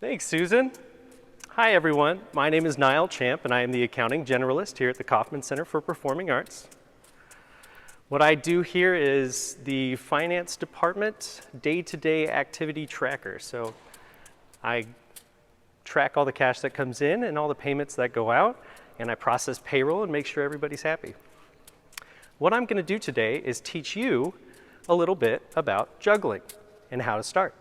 Thanks, Susan. Hi, everyone. My name is Nial Champ, and I am the accounting generalist here at the Kauffman Center for Performing Arts. What I do here is the finance department day-to-day activity tracker. So I track all the cash that comes in and all the payments that go out, and I process payroll and make sure everybody's happy. What I'm going to do today is teach you a little bit about juggling and how to start.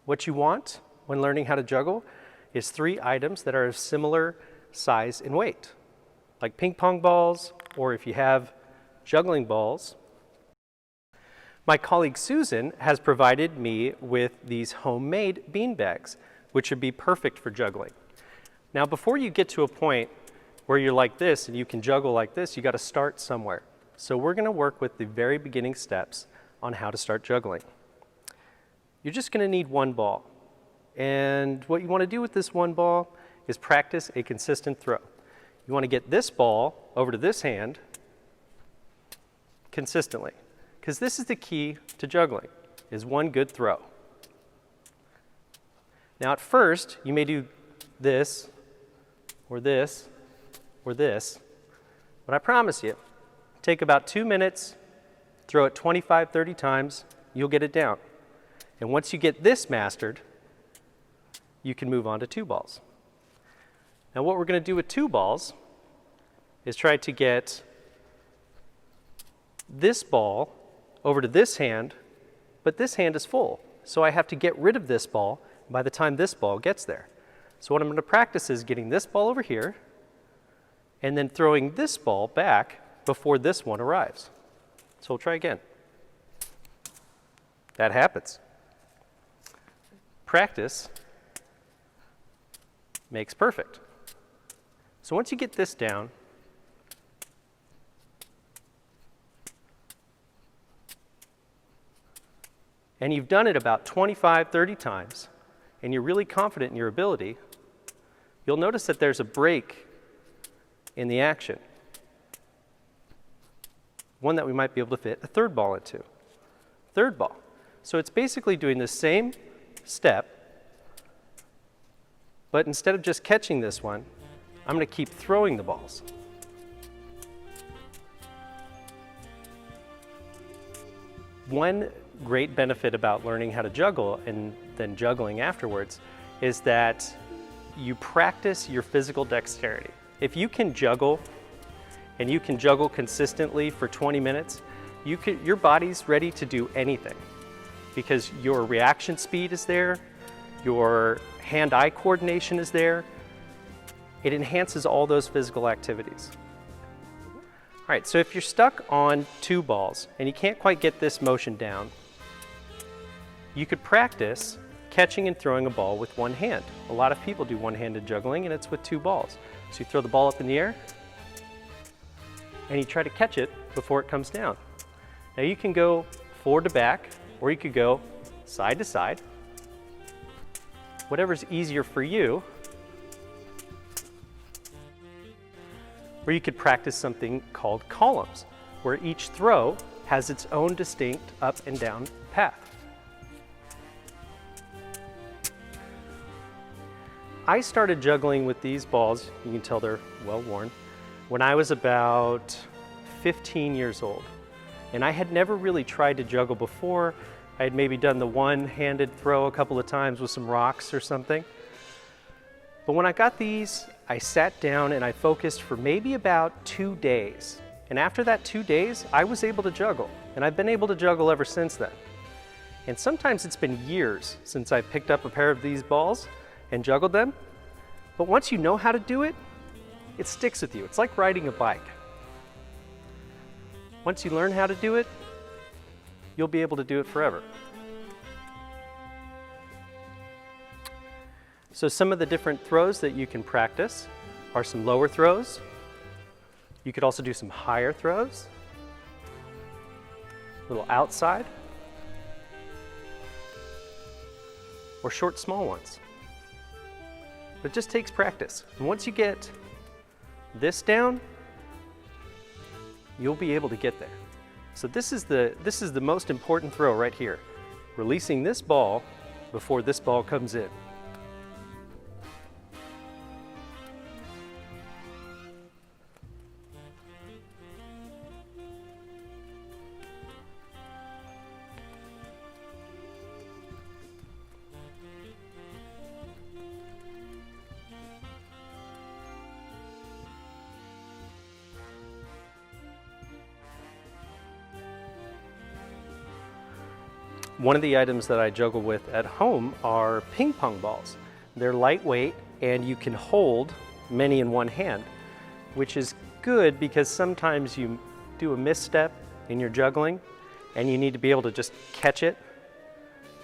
What you want when learning how to juggle is 3 items that are of similar size and weight, like ping pong balls, or if you have juggling balls. My colleague Susan has provided me with these homemade bean bags, which would be perfect for juggling. Now, before you get to a point where you're like this and you can juggle like this, you got to start somewhere. So we're going to work with the very beginning steps on how to start juggling. You're just going to need one ball. And what you want to do with this one ball is practice a consistent throw. You want to get this ball over to this hand consistently, because this is the key to juggling, is one good throw. Now at first, you may do this, or this, or this, but I promise you, take about 2 minutes, throw it 25, 30 times, you'll get it down. And once you get this mastered, you can move on to 2 balls. Now what we're going to do with 2 balls is try to get this ball over to this hand, but this hand is full. So I have to get rid of this ball by the time this ball gets there. So what I'm going to practice is getting this ball over here and then throwing this ball back before this one arrives. So we'll try again. That happens. Practice makes perfect. So once you get this down, and you've done it about 25, 30 times, and you're really confident in your ability, you'll notice that there's a break in the action. One that we might be able to fit a 3rd ball into. 3rd ball. So it's basically doing the same step, but instead of just catching this one, I'm going to keep throwing the balls. One great benefit about learning how to juggle and then juggling afterwards is that you practice your physical dexterity. If you can juggle and you can juggle consistently for 20 minutes, your body's ready to do anything because your reaction speed is there, your hand-eye coordination is there. It enhances all those physical activities. All right, so if you're stuck on 2 balls and you can't quite get this motion down, you could practice catching and throwing a ball with one hand. A lot of people do one-handed juggling, and it's with 2 balls. So you throw the ball up in the air, and you try to catch it before it comes down. Now you can go forward to back, or you could go side to side. Whatever's easier for you. Or you could practice something called columns, where each throw has its own distinct up and down path. I started juggling with these balls, you can tell they're well worn, when I was about 15 years old. And I had never really tried to juggle before. I had maybe done the one-handed throw a couple of times with some rocks or something. But when I got these, I sat down and I focused for maybe about 2 days. And after that 2 days, I was able to juggle. And I've been able to juggle ever since then. And sometimes it's been years since I've picked up a pair of these balls and juggled them. But once you know how to do it, it sticks with you. It's like riding a bike. Once you learn how to do it, you'll be able to do it forever. So some of the different throws that you can practice are some lower throws. You could also do some higher throws, a little outside, or short, small ones. But it just takes practice. And once you get this down, you'll be able to get there. So this is the most important throw right here. Releasing this ball before this ball comes in. One of the items that I juggle with at home are ping pong balls. They're lightweight and you can hold many in one hand, which is good because sometimes you do a misstep in your juggling and you need to be able to just catch it,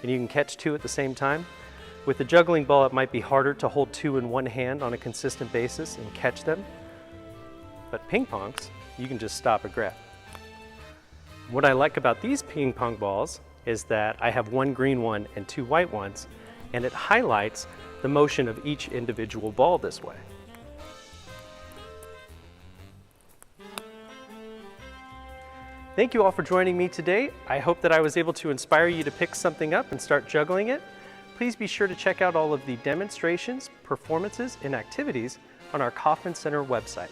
and you can catch two at the same time. With a juggling ball, it might be harder to hold two in one hand on a consistent basis and catch them, but ping pongs, you can just stop and grab. What I like about these ping pong balls is that I have one green one and two white ones, and it highlights the motion of each individual ball this way. Thank you all for joining me today. I hope that I was able to inspire you to pick something up and start juggling it. Please be sure to check out all of the demonstrations, performances, and activities on our Kauffman Center website.